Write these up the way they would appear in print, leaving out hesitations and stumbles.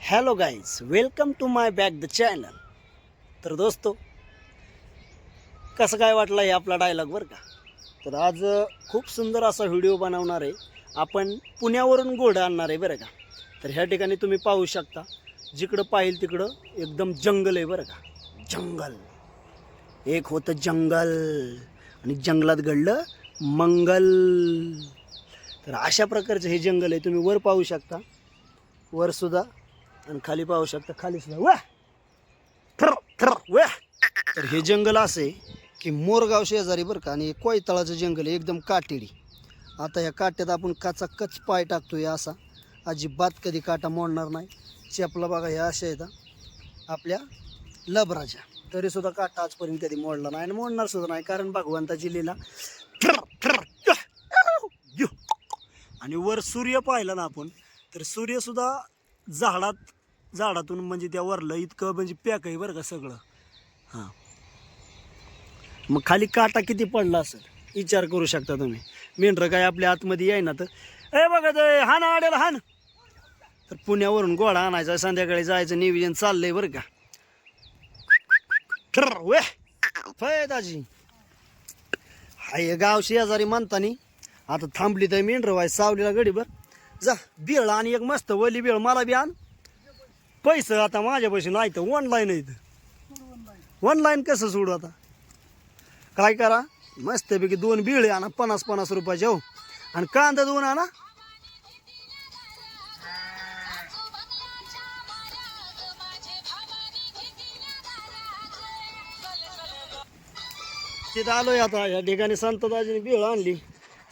Hello guys, welcome to my back the channel. तर दोस्तो, कसं काय वाटलं हे आपला डायलॉग बरं का. तर आज खूप सुंदर असा व्हिडिओ बनवणार आहे. आपण पुण्यावरून घोडं आणणार आहे बरं का. तर ह्या ठिकाणी तुम्ही पाहू शकता, जिकडं पाहिल तिकडं एकदम जंगल आहे बरं का. जंगल, एक होतं जंगल आणि जंगलात घडलं मंगल. तर अशा प्रकारचं हे जंगल आहे. तुम्ही वर पाहू शकता, वर सुद्धा, आणि खाली पाहू शकता, खाली सुद्धा वा वा. तर हे जंगल असे की मोरगाव शेजारी बरं का, आणि कोयतळाचं जंगल आहे, एकदम काटेरी. आता ह्या काट्यात आपण कच पाय टाकतोय असा, अजिबात कधी काटा मोडणार नाही. चपला बघा ह्या अशा आहेत आपल्या लबराच्या, तरी सुद्धा काटा आजपर्यंत कधी मोडला नाही आणि मोडणार सुद्धा नाही, कारण भगवंताची लीला. आणि वर सूर्य पाहिला ना आपण, तर सूर्य सुद्धा झाडातून म्हणजे त्या वरलं इतकं म्हणजे पॅक आहे बरं का सगळं. हां, मग खाली काटा किती पडला असेल विचार करू शकता तुम्ही. मेंढरं काय आपल्या आतमध्ये याय ना, तर ए बघा ते हान आडेल हान. तर पुण्यावरून घोडा आणायचा, संध्याकाळी जायचं नियोजन चाललंय बरं का. वे दाजी हाय गाव शेजारी म्हणतानी आता थांबली तर मेंढरं व्हाय सावलीला गडीभर जा. बेळ आणि एक मस्त वली बेळ मला बी आण. पैसे आता माझ्या पैसे नाही तर ऑनलाईन आहे. ऑनलाईन कसं सोडू आता, काय करा, मस्तपैकी 2 बिळे आणा 50-50 रुपयाचे हो, आणि कांदा 2 आणा. तिथं आलोय आता. या ठिकाणी संतदाजीने बिळ आणली,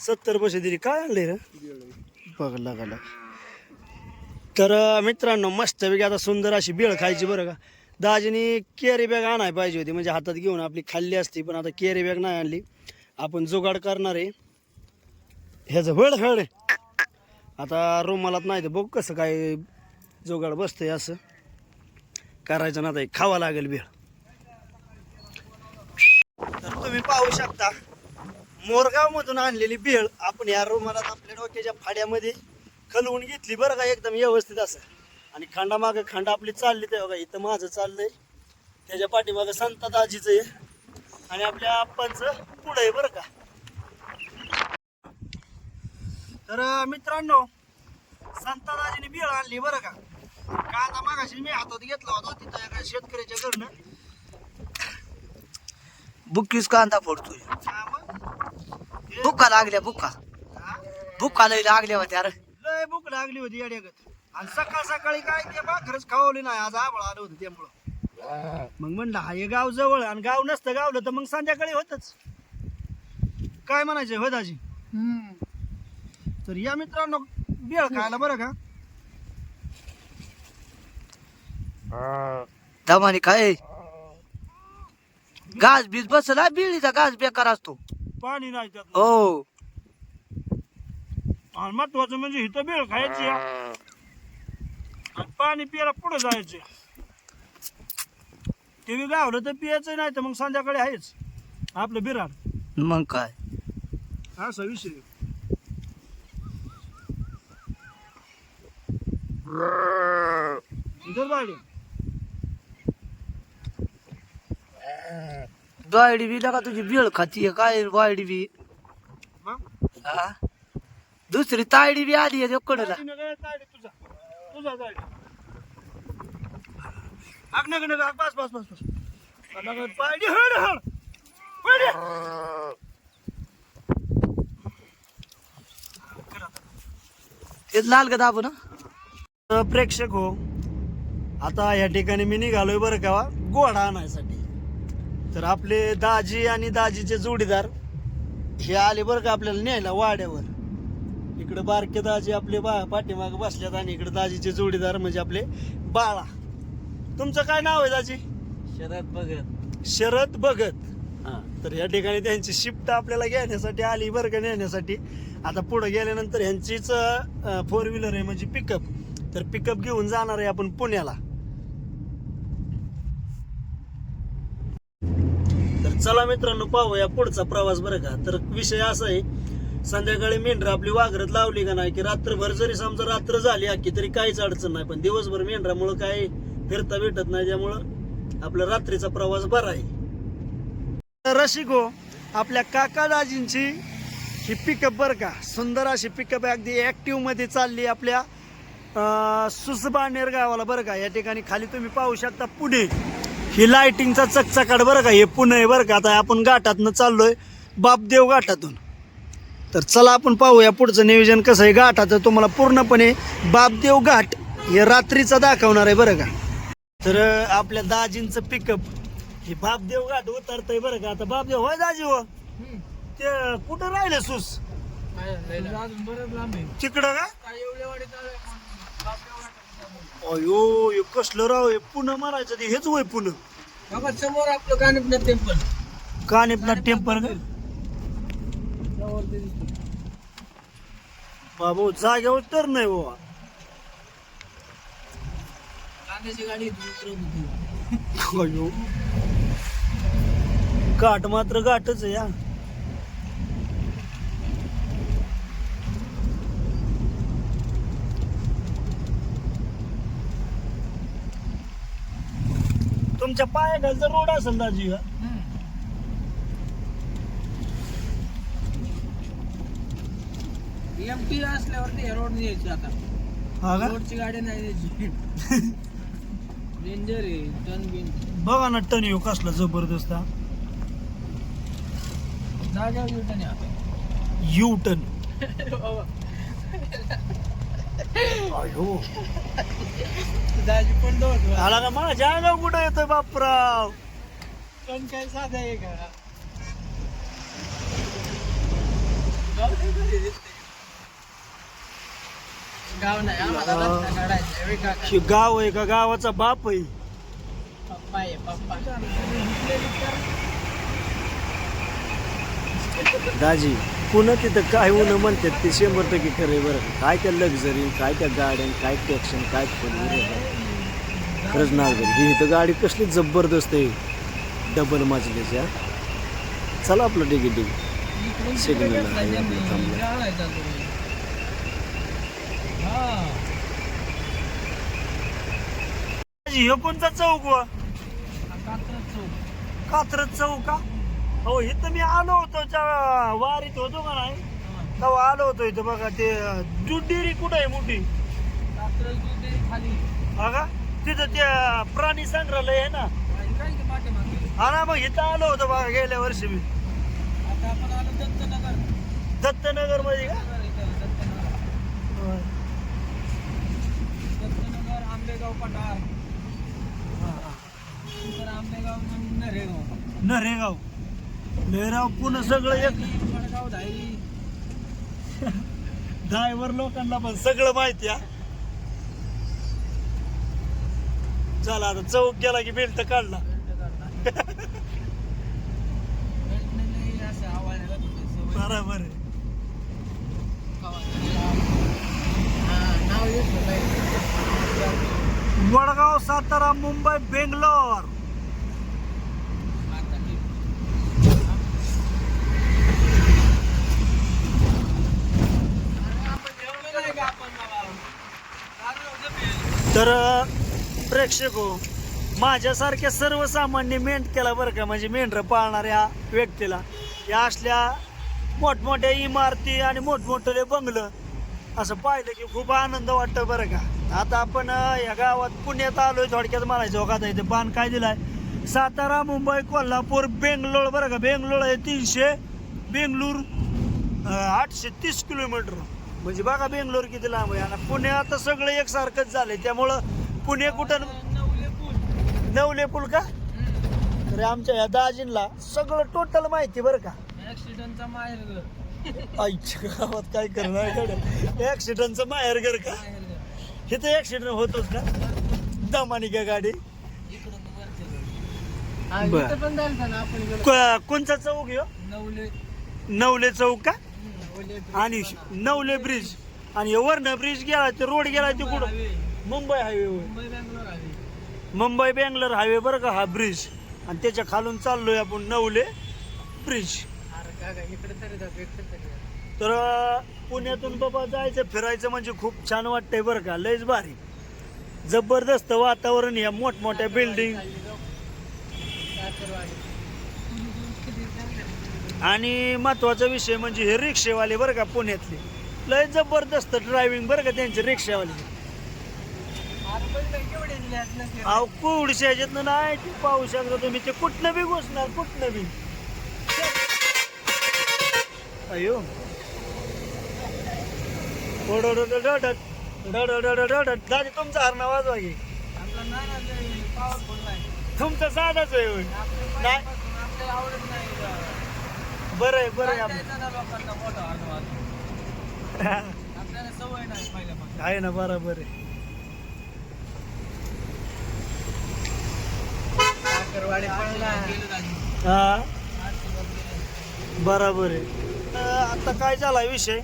70 पैसे दिली. काय आणले रे बघ लागायला. तर मित्रांनो, मस्तपैकी आता सुंदर अशी बेळ खायची बरं का. दाजीने कॅरी बॅग आणायला पाहिजे होती, म्हणजे हातात घेऊन आपली खाल्ली असती, पण आता कॅरी बॅग नाही आणली. आपण जुगाड करणार आहे ह्याचं हळ. आता रुमालात नाही तर बघ कसं काय जुगाड बसतंय, असं करायचं ना, आता खावा लागेल बेळ. तर तुम्ही पाहू शकता, मोरगाव मधून आणलेली बेळ आपण या रुमालात आपल्या डोक्याच्या फाड्यामध्ये खलवून घेतली बरं का, एकदम व्यवस्थित असं. आणि खांडामागं खांड आपली चालली ते बघा. इथं माझं चाललंय, त्याच्या पाठीमागं संतदाजीचं आहे, आणि आपल्या आप्पांचं पुढं आहे बरं का. तर मित्रांनो, संतदाजीने बेळ आणली बरं का. कांदा मागाशी मी हातात घेतला होता तिथं एका शेतकऱ्याच्या घरनं. बुक्कीच कांदा फोडतोय. बुक्का लागल्या, बुक्का लय लागल्या होत्या रे. लय भूक लागली होती येड्यागत, आणि सकाळी काय ते भाकरच खावली नाही. आज आबळ आलं होतं त्यामुळं मग म्हणलं हा हे गाव जवळ, आणि गाव नसतं गावलं तर मग संध्याकाळी होतच. काय म्हणायचंय होय दाजी. तर या मित्रांनो बेळ खायला बरं का. दमाने काय घास बीज बसला, बिळीचा घास बेकार असतो. पाणी नाही त्यात, हो, आणि महत्वाचं म्हणजे इथं बेळ खायची आणि पाणी प्यायला पुढे जायचे. ते बी गावलं तर पियाचं, नाही तर मग संध्याकाळी आहेच आपलं बिराड. मग काय असा विषय. वायडी बी नका तुझी बिळ खातीये काय. वायडी बी हा, दुसरी तायडी बी आली आहे कडला. ते लाल गदा आपण. प्रेक्षक हो, आता या ठिकाणी मी निघालोय बरं का घोडा आणायसाठी. तर आपले दाजी आणि दाजीचे जोडीदार हे आले बरं का आपल्याला न्यायला वाड्यावर. इकडे बारके दाजी आपले पाठीमाग बसल्यात, आणि इकडे दाजीचे जोडीदार म्हणजे आपले बाळा. तुमचं काय नाव आहे दाजी? शरद भगत. हा, तर या ठिकाणी त्यांची शिफ्ट आपल्याला घेण्यासाठी आली बरं का, नेण्यासाठी. आता पुढे गेल्यानंतर ह्यांचीच 4 व्हीलर आहे, म्हणजे पिकअप. तर पिकअप घेऊन जाणार आहे आपण पुण्याला. तर चला मित्रांनो पाहूया पुढचा प्रवास बरं का. तर विषय असा आहे, संध्याकाळी मेंढरा आपली वाघरत लावली का नाही की रात्रभर जरी समजा रात्र झाली अख्खी तरी काहीच अडचण नाही, पण दिवसभर मेंढरामुळं काही फिरता भेटत नाही, त्यामुळं आपला रात्रीचा प्रवास बरा आहे. रसिको, आपल्या काका दाजींची ही पिकअप बरं का, सुंदर अशी पिकअप अगदी ऍक्टिव्ह मध्ये चालली आपल्या सुसबानेर गावाला बरं का. या ठिकाणी खाली तुम्ही पाहू शकता पुणे, ही लाइटिंगचा चकचकाट बरं का, हे पुणे आहे बरं का. आता आपण घाटातनं चाललोय, बापदेव घाटातून. तर चला आपण पाहूया पुढचं नियोजन कसं आहे. घाटाचं तुम्हाला पूर्णपणे बापदेव घाट हे रात्रीचा दाखवणार आहे बरं का. तर आपल्या दाजींचं पिकअप हे बापदेव घाट उतरतंय बरं का. आता बापदेव होय दाजी हो, ते कुठं राहिलं सूस तिकडं का? अयो हे कसलं राव, हे पुन्हा मारायचं ते हेच होय पुन्हा समोर आपलं कानिपनाथ टेम्पल. कानिपनाथ टेम्पल का बाबू, जागेवर तर नाही बाबा. कांद्याची गाडी अयो घाट मात्र घाटच आहे या. तुमच्या पायाखालचा रोड असेल दाजी का? एमटी असल्यावरती रोड न्यायची आता. हा का? रोडची गाडी नाही न्यायची. डेंजर आहे टर्न बिन. बघा ना टन येऊ कसला जबरदस्त हा. जाग्यावर युटर्न आहे आता. U turn. अयो दाजी पण दोन आला का मला जागा कुठं येतोय बापराव. पण काय साधा आहे का? गाव नाही आम्हाला रस्ता काढायचा आहे काका. हे गाव आहे का गावाचा बाप आहे? पप्पा आहे पप्पा. दाजी पुन्हा तिथं काय ऊन म्हणतात ते 100% खरं आहे बरं. काय त्या लक्झरी, काय त्या गाड्या, काय टॅक्शन, काय खरंच नाव ही इथं गाडी कसली जबरदस्त आहे डबल मजल्याच्या. चला आपलं डिगी डिगी सिग्नल हे कोणता चौक व कात्रज चौक का? हो इथं मी आलो होतो वारीत होतो का नाही तेव्हा आलो होतो इथं बघा. ते दूध डेअरी कुठं आहे मोठी हा का? तिथं त्या प्राणी संग्रहालय आहे ना. हा ना, मग इथं आलो होतो बघा गेल्या वर्षी मी. दत्तनगर मध्ये का? आंबेगाव पठार, आंबेगाव नरेगाव लेराव पुन्हा सगळं एक. वडगाव धायरी. ड्रायव्हर लोकांना पण सगळं माहिती आहे. चला आता चौक गेला की बेल्ट काढला. बरोबर आहे. वडगाव, सातारा, मुंबई, बेंगलोर. तर प्रेक्षको, माझ्यासारख्या सर्वसामान्य मेंढक्याला बरं का, म्हणजे मेंढरं पाळणाऱ्या व्यक्तीला या असल्या मोठमोठ्या इमारती आणि मोठमोठे बंगलं असं पाहिलं की खूप आनंद वाटतं बरं का. आता आपण या गावात पुण्यात आलोय थोडक्यात म्हणायचं. बघा आता इथे बाण काय दिलाय, सातारा, मुंबई, कोल्हापूर, बेंगलोर बरं का. बेंगलोर आहे 300, बेंगलूर 830 किलोमीटर. म्हणजे बघा बेंगलोर किती लांब आहे. आणि पुणे आता सगळं एकसारखंच झालंय, त्यामुळं पुणे कुठं नवले पूल का. तर आमच्या या दाजींना सगळं टोटल माहिती बरं का. ऍक्सिडेंटचा माहेर आईच्या गावात काय करणार ऍक्सिडेंटचं माहेर घर का. इथं ऍक्सिडेंट होतोच ना दमानी का गाडी. कोणचा चौक घेऊ? नवले चौक का. आणि नवले ब्रिज आणि वर्ण ब्रिज गेला ते रोड गेला ते कुठं मुंबई हायवे. मुंबई बेंगलोर हायवे बरं का हा ब्रिज. आणि त्याच्या खालून चाललोय आपण नवले ब्रिज. तर पुण्यातून बाबा जायचं फिरायचं म्हणजे खूप छान वाटतंय बरं का, लयच भारी जबरदस्त वातावरण, या मोठमोठ्या बिल्डिंग आणि महत्वाचा विषय म्हणजे हे रिक्षेवाले बरं का पुण्यातले, लय जबरदस्त ड्रायव्हिंग बरं का त्यांचे रिक्षावाले. अहो कुडशे ह्याच्यातनं नाही ते पाहू शकता तुम्ही, ते कुठनं बी घुसणार कुठनं बी. अयो दादी तुमचा हरणा वाजवा की, तुमचा साधाच आहे होय. नाही बरं आहे बरं आहे आहे ना, बरोबर आहे. हा बरोबर आहे. आता काय झालाय विषय,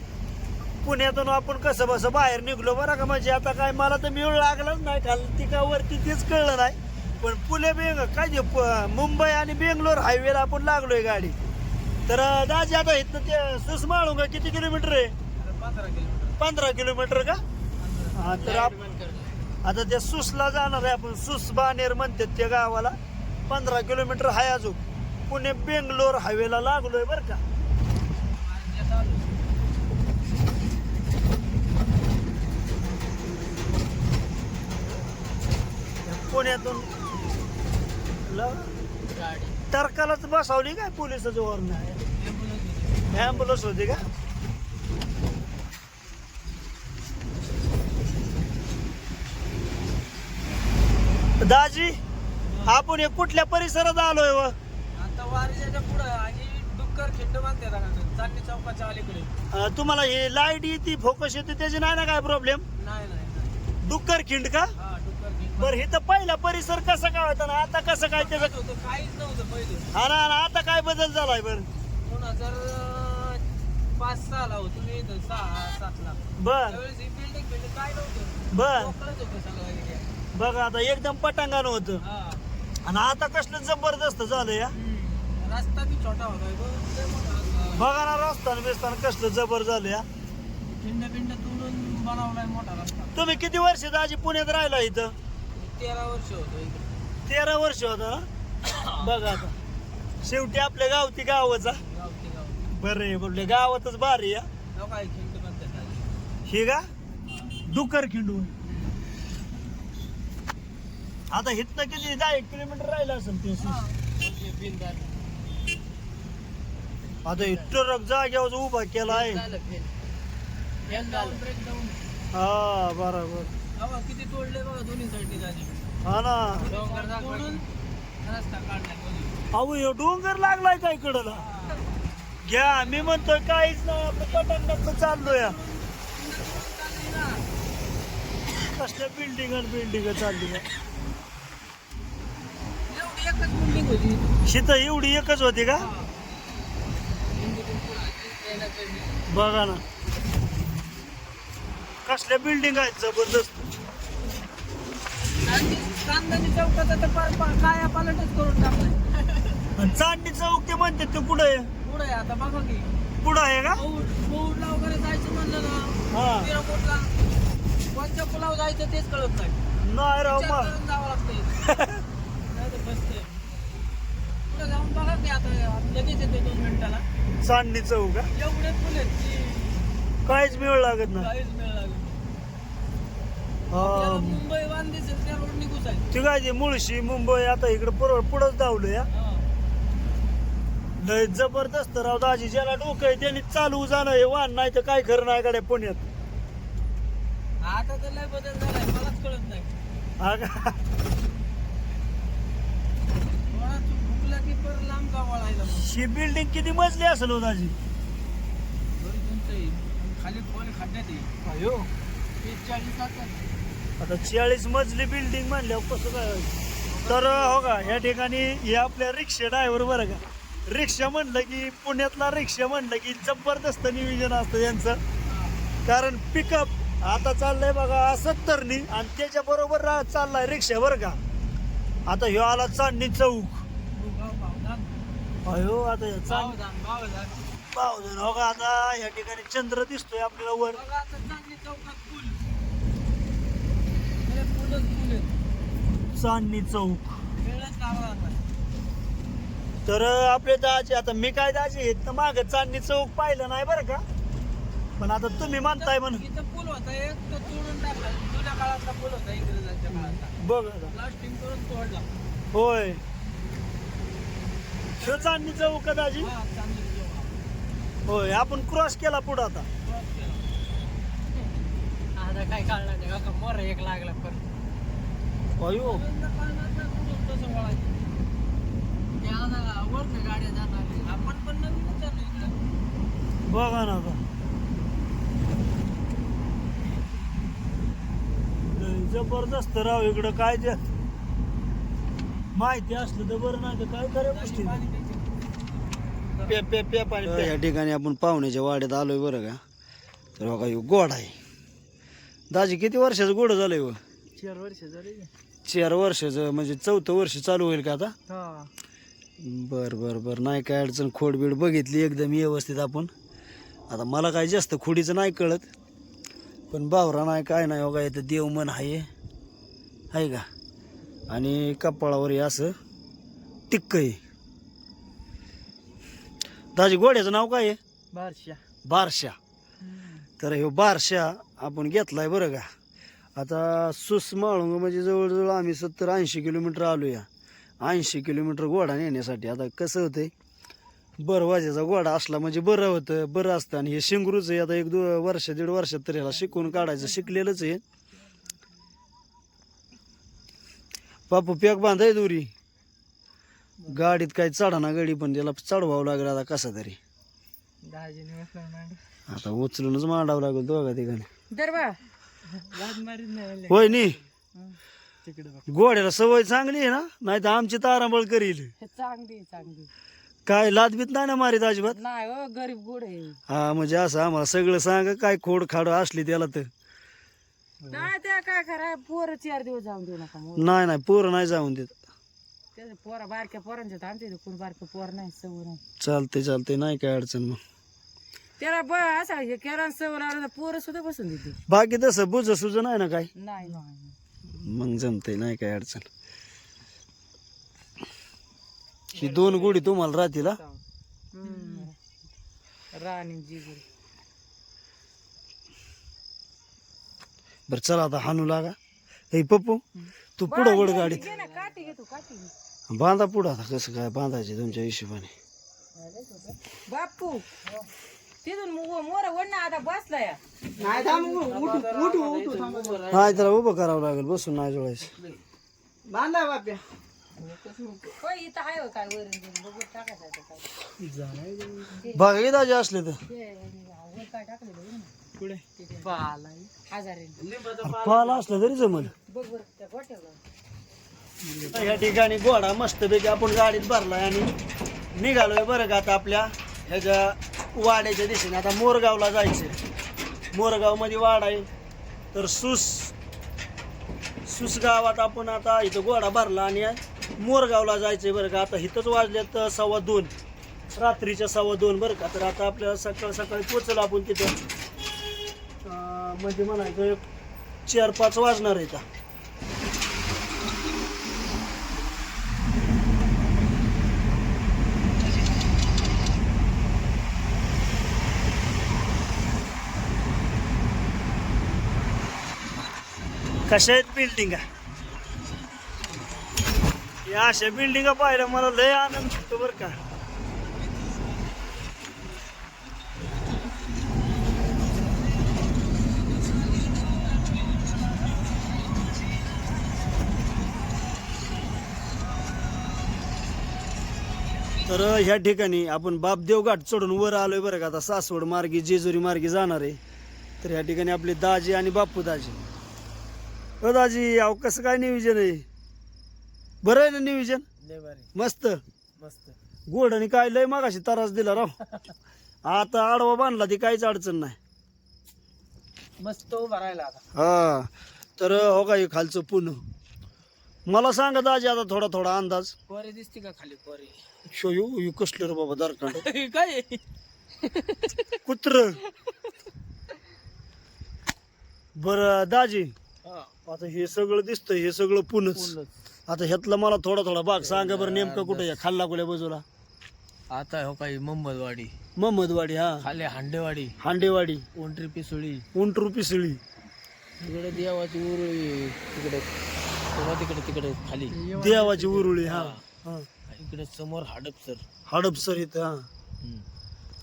पुण्यातून आपण कसं बसं बाहेर निघलो बरं का, म्हणजे आता काय मला तर मिळू लागलंच नाही, खाली का वरती तेच कळलं नाही. पण पुणे काय ते मुंबई आणि बेंगलोर हायवेला आपण लागलोय गाडी. तर दाजी आता इथनं ते सुस माळू का किती किलोमीटर आहे? 15 किलोमीटर का? हा तर आता त्या सुसला जाणार आहे आपण, सुस बानेर म्हणतात त्या गावाला. 15 किलोमीटर हाय अजून. पुणे बेंगलोर हायवेला लागलोय बरं का. पुण्यातून टरकालाच बसवली काय पोलिसाच्या वरनं? ॲम्ब्युलन्स होती का? दाजी आपण हे कुठल्या परिसरात आलोय? व आता वारजेच्या पुढं आणि डुक्कर खिंड म्हणते चांदणी चौकाच्या अलीकडे. तुम्हाला हे लाईट येते फोकस येते त्याची नाही ना काय प्रॉब्लेम? नाही नाही. डुक्कर खिंड का? हा डुक्कर खिंड. बरं हे तर पहिला परिसर कसा काय होता ना, आता कसं काय त्याचं? काहीच नव्हतं पहिलं. हा ना, आता काय बदल झालाय? बरं 2005-6 ला होतो मी इथं, 6-7 ला. बर त्यावेळेस ही बिल्डिंग काय नव्हतं, बर मोकळंच होतं सगळं एरिया. बघा आता एकदम पटांगण होतं हा आणि आता कसलं जबरदस्त झालं या. रस्ता बी छोटा होता बघा ना रस्ता बिस्तान कसलं जबर झालं या. खिंड पिंड तोडून बनवलाय मोठा रस्ता. तुम्ही किती वर्ष दाजी पुण्यात राहिला इथं? 13 वर्ष होतो इकडे. 13 वर्ष होता ना. बघा आता शेवटी आपल्या गावती गावाचा. गावठी गाव बरं आहे आपल्या गावातच भारी या. काय खिंड म्हणतात हे का डुक्कर खिंडून. आता इथनं किती 10 किलोमीटर राहिलं असेल ते. आता ट्रक जाग्यावर उभा केला आहे. हा बरोबर. किती तोडले बघा दोन्ही साईडने झाले. हा ना. तोडून रस्ता काढलाय. अहो हे डोंगर लागलाय काय कडला. घ्या मी म्हणतोय काहीच नाही, आपलं पटांगणात चाललो या. कसल्या बिल्डिंग चालली एकच बिल्डिंग होती. शीत एवढी एकच होती का? बघा ना कसल्या बिल्डिंग आहेत जबरदस्त. चांदणी चौकाचा तर काया पालटच करून टाकलाय. चांदणी चौक ते म्हणतात ते कुठं आहे? पुढे आता बघा की पुढं आहे का? बोर्डला वगैरे जायचं म्हणलं ना, हा तिराकोटला कोणत्या पुलावर जायचं तेच कळत नाही. नाही राव विचार मग करून जावं लागतंय. नाही तर बसतंय. पुढे जाऊन बघा की आता लगेच येते 2 मिनिटाला. चांदणी चौक का? एवढे फुल आहेत की काहीच मिळ लागत नाही. काहीच मिळालं. हा. मुंबई वांदे त्या रोडनी घुसायचं. ठीक आहे मुळशी मुंबई आता इकडे पुढंच धावलं या. लय जबरदस्त राव दाजी. ज्याला डोकं आहे त्यांनी चालू जाणं हे वाहन, नाही तर काय खरं नाही गाड्या पुण्यात. आता तर लय बदल झालाय, मलाच कळत नाही. हा का? भुकला की पर लांब का वळायला. ही बिल्डिंग किती मजली असेल हो दाजी? खाली खोल खड्ड्यात येईल. अयो 40 आता 40 मजली बिल्डिंग म्हणल्यावर कसं काय व्हायचं? तर हो का या ठिकाणी हे आपल्या रिक्षा ड्रायव्हर बरं का. रिक्षा म्हणलं की पुण्यातला रिक्षा म्हणलं की जबरदस्त नियोजन असतं यांचं. कारण पिकअप आता चाललंय बघा 70नी आणि त्याच्या बरोबर चाललाय रिक्षा बरं का. आता ह्यो आला चांदणी चौक अयो आता पावधन हो का आता या ठिकाणी चंद्र दिसतोय आपल्याला वर. चांदणी चौक. तर आपले दाजी आता मी काय दाजी आहेत ना माग चांदणी चौक पाहिलं नाही बरं का, पण आता तुम्ही म्हणताय म्हणून पूल होता एक तो तोडून टाकला. जुन्या काळातला पूल होता इंग्रजांच्या काळातला. बघ आता. प्लास्टिंग करून तोडला. होय ह्यो चांदणी चौक का दाजी. हा, चांगली जेवण. होय आपण क्रॉस केला पुढं आता. क्रॉस केला. आता काय काढला नाही का मोर एक लागला पण अयो तसं वळायचं. ते आता वरनं गाड्या जाणार आपण पण नवीनच चालू इकडं. बघा ना आता लय जबरदस्त राव इकडं. काय ते माहिती असलं तर बरं, नाही तर काय खऱ्या गोष्टी पाणी प्यायचं. या ठिकाणी आपण पाहुण्याच्या वाड्यात आलोय बरं का. तर बघा ह्यो गोडा आहे. दाजी किती वर्षाचं गोडं झालंय व. 4 वर्ष झाली. 4 वर्षाचं म्हणजे 4थं वर्ष चालू होईल का आता. हा. बर बर बर, नाही काय अडचण. खोडबीड बघितली एकदम व्यवस्थित आपण. आता मला काय जास्त खोडीचं नाही कळत, पण बावरा नाही काय नाही बघा. इथं देव मन आहे का, आणि कपाळावर हे असं टिक्क आहे. दाजी गोड्याचं नाव काय आहे. बारशा. तर हे बारशा आपण घेतलाय बरं का. आता सुस माळुंग म्हणजे जवळजवळ आम्ही 70-80 किलोमीटर आलो या. 80 किलोमीटर गोडा नेण्यासाठी. आता कसं होतंय, बरं वाजेचा गोडा असला म्हणजे बरं असतं. आणि हे शिंगरूच आहे. आता 1-2 वर्ष 1.5 वर्षात तर ह्याला शिकून काढायचं शिकलेलंच आहे. बापू पॅक बांधाय दोरी. गाडीत काही चढाना गाडी, पण त्याला चढवावं लागेल आता कसा तरी. आता उचलूनच मांडावं लागेल दोघा ठिकाणी. होय नी घोड्याला सवय चांगली आहे ना, नाही तर आमची तारांबळ करील. चांगली काय लादबीत नाही ना मारीत अजिबात. नाही हो, गरीब गोड आहे. हा म्हणजे असं आम्हाला सगळं सांग, काय खोड खाड असली त्याला तर. नाही त्या काय करा, पोरं 4 दिवस जाऊन देऊ नका. नाही पोरं नाही जाऊन देत. त्याचं पोरा बारक्या पोरांच्या आमच्या इथे कोण बारकं पोर नाही, सवय नाही. चालते नाही काय अडचण. मग त्याला असं हे केला सवय लागलं पोरं सुद्धा बसून देते. बाकी तसं बुज सुज नाही ना काय. नाही मग जमतंय, नाही काय अडचण. ही 2 गोडी तुम्हाला राहतील. हा राणी जिगुरी. बरं चला आता हानू लागा. हे पप्पू तू पुढं वड गाडीत. काठी घे तू, काठी घे. बांधा पुढं. आता कसं काय बांधायचे तुमच्या हिशोबाने. बापू तिथून मोर वडणं आता बसलाय. नाही त्याला उभं करावं लागेल, बसून नाही जोडायचं. बांधा बाप्या. इथं आहे हो काय वरून बघू टाकायचं काय. बघा की दाजी असले तर. काय टाकलेलं पुढे पाला पाला असलं तरी जमल. बघ बरं त्या गोठ्यावर. या ठिकाणी घोडा मस्तपैकी आपण गाडीत भरलाय आणि निघालोय बरं का आता आपल्या ह्याच्या वाड्याच्या दिशेने. आता मोरगावला जायचं. मोरगाव मध्ये वाडा आहे. तर सुस गावात आपण आता इथं घोडा भरला आणि मोरगावला जायचंय बरं का. आता इथंच वाजल्यात 2:15 रात्रीच्या 2:15 बरं का. तर आता आपल्याला सकाळी पोचलो आपण तिथं. म्हणजे म्हणायचं 4-5 वाजणार आहे. कशा आहेत बिल्डिंगा. या अशा बिल्डिंगा पाहिल्या मला लय आनंद होतो बरं का. तर ह्या ठिकाणी आपण बापदेव घाट चढून वर आलोय बरं का. आता सासवड मार्गी जेजुरी मार्गी जाणार आहे. तर ह्या ठिकाणी आपले दाजी आणि बापू दाजी. दाजी अहो कसं काय नियोजन आहे. बरं आहे ना नियोजन. मस्त गोडाने काय लय मागाशी त्रास दिला राव. आता आडवा बांधला ती काहीच अडचण नाही. मस्त उभा राहिला आता. हा तर हो का खालचं पुन्हा मला सांगा दाजी आता थोडा थोडा अंदाज. कोरे दिसते का खाली कोरे? शो यू कसलं रे बाबा दारकांड काय कुत्र. बर दाजी, हा, आता हे सगळं दिसतंय, हे सगळं पुणच. पूर्णच. आता ह्यातला मला थोडा थोडा भाग सांगा बरं, नेमकं कुठे या खाल्ला कुल्या बाजूला? आता हो काही मोहम्मदवाडी, महमदवाडी, हा, खाली हांडेवाडी, हांडेवाडी, ओंटरी पिसुळी, उंटरू पिसळी, तिकडे देवाची उरुळी, तिकडे तिकडे खाली देवाची उरुळी, हा हा, इकडे समोर हाडपसर. हडपसर इथं, हा. हम्म.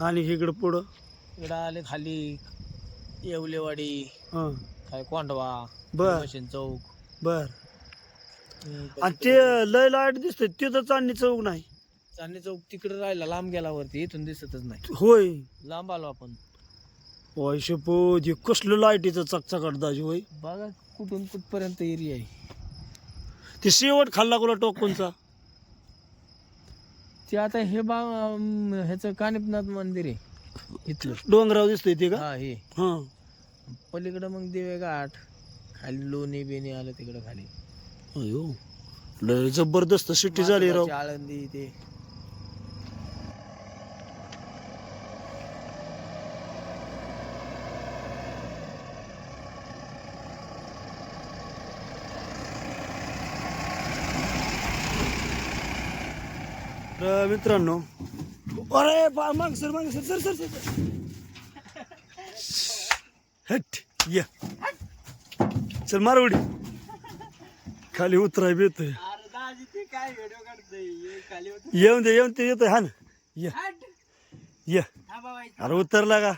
आणि इकडं पुढं, इकडे आले खाली येवलेवाडी, हा. काय कोंडवा, बर मशीन चौक. बर. आणि ते लय लाईट दिसतंय तिथं चांदणी चौक नाही? चांदणी चौक तिकडे राहिला, लांब गेला वरती, इथून दिसतच नाही. होय. लांब आलो आपण. पैसे पोज कसलं लाईटीचं चकचकाट दाजी होय. बघा कुठून कुठपर्यंत एरिया आहे. ते शेवट खाल्ला कुला टोक कोणचा? ते आता हे ह्याचं कानिपनाथ मंदिर आहे इथलं. डोंगराव दिसतंय ते का? हा, हे हा. पलीकडं मग दिवे घाट, खाली लोणी बिणी आलं तिकडं खाली. अयो लय जबरदस्त सिटी झाली राव. महात्वाची आळंदी ते. तर मित्रांनो, अरे माग सर सर सर सर हट या चल मार उडी. खाली उतराय बेतोय. येऊन दे येतोय, हा ना. या अरे उतरला का?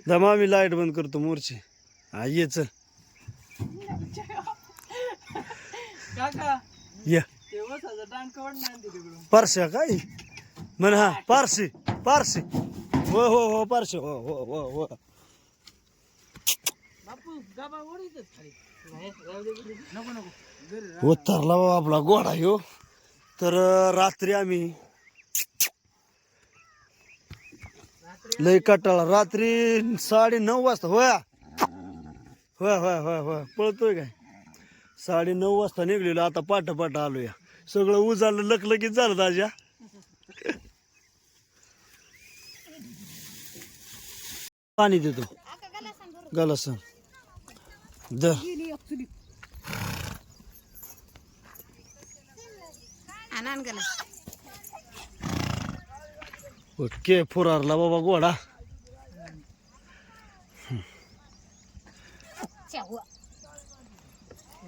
दमा मी लाईट बंद करतो मोरची. हा ये चल या. पारशा काय म्हण? हा पारशी पारशी. हो हो हो पारशी. हो हो हो हो. उतरला बाबा आपला घोडा ह्यो. तर रात्री आम्ही लय कटाळा, रात्री 9:30 वाजता. होय होय होय होय होय पळतोय काय? 9:30 वाजता निघलेलो. आता पाठ आलो या. सगळं उजालं लखलखीत झालं दाजा. पाणी देतो गलास दर. ओके फुरारला बाबा घोडा.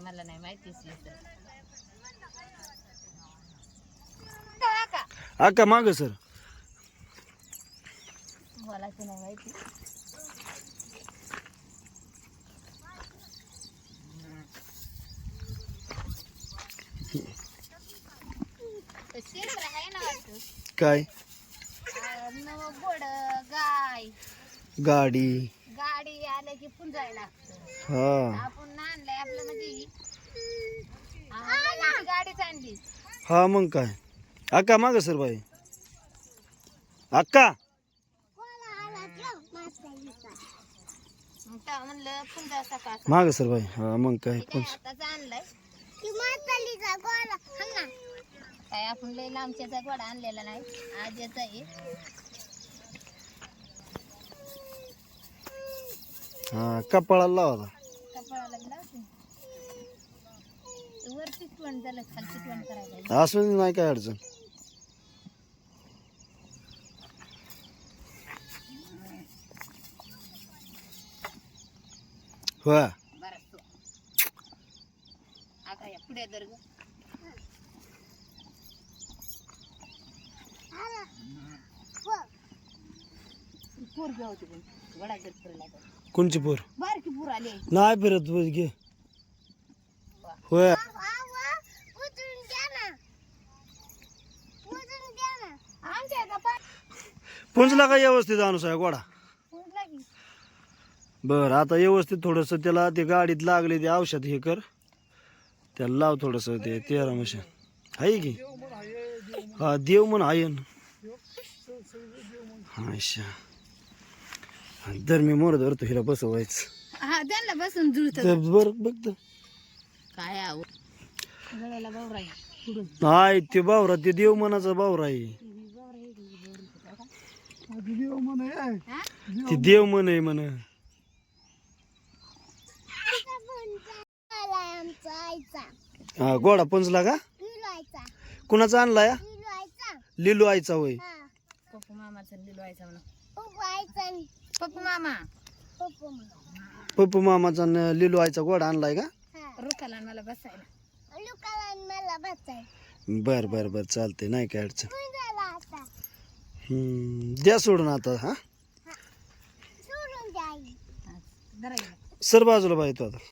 मला नाही माहिती. आका माग सर. मला नाही माहिती. काय? घोड गाय गाडी गाडी आल्या की पुंजायला लागतं. हा आपण आणलंय आपलं म्हणजे गाडीच आणली. हा मग काय? आका माग सर बाई. आका म्हणलं पुंजा सकाळ माग सर बाई. हा मग काय? आताच आणलाय. काय आपण लय लांबच्याचा गोडा आणलेला नाही, आज याचा आहे. हा कपाळाला लावा. कपाळाला लावते. वरती तोंड झालं, खालची तोंड करायचं. असं नाही काय अडचण. होय बरं आता या पुढे दर ग. पूर घ्या होती पण वडा जर फिरला तर कोणची पोर? बारकी पूर आली. नाही फिरत घे. होय पुंजला का व्यवस्थित आणूस आहे गोडा? बर आता व्यवस्थित थोडस त्याला ते गाडीत लागले ते औषध हे कर. त्याला लाव थोडस ते 13 मशीन आहे की. हा देव म्हण आहे अच्छा. दर मी मोर धरतो हिला बसवायचं. हा त्यांना बसून जुळत. बर बघ काय आहो गळ्याला बावरा आहे पुढून नाही ते बावरा ते देव मनाचा बावरा आहे ते देव मन आहे म्हण हा गोडा पंचला का कुणाचा आणला या लिलू आईचा होय पप्पू मामाचा लिलवायचा म्हणा पप्पू मामा पप्पू मामाचा लिलू आईचा गोडा आणलाय का रुखाला आणि मला बसायला बर बर बर चालते नाही काय अडचण द्या सोडून आता हा धरायला सर बाजूला पाहिजे तो आता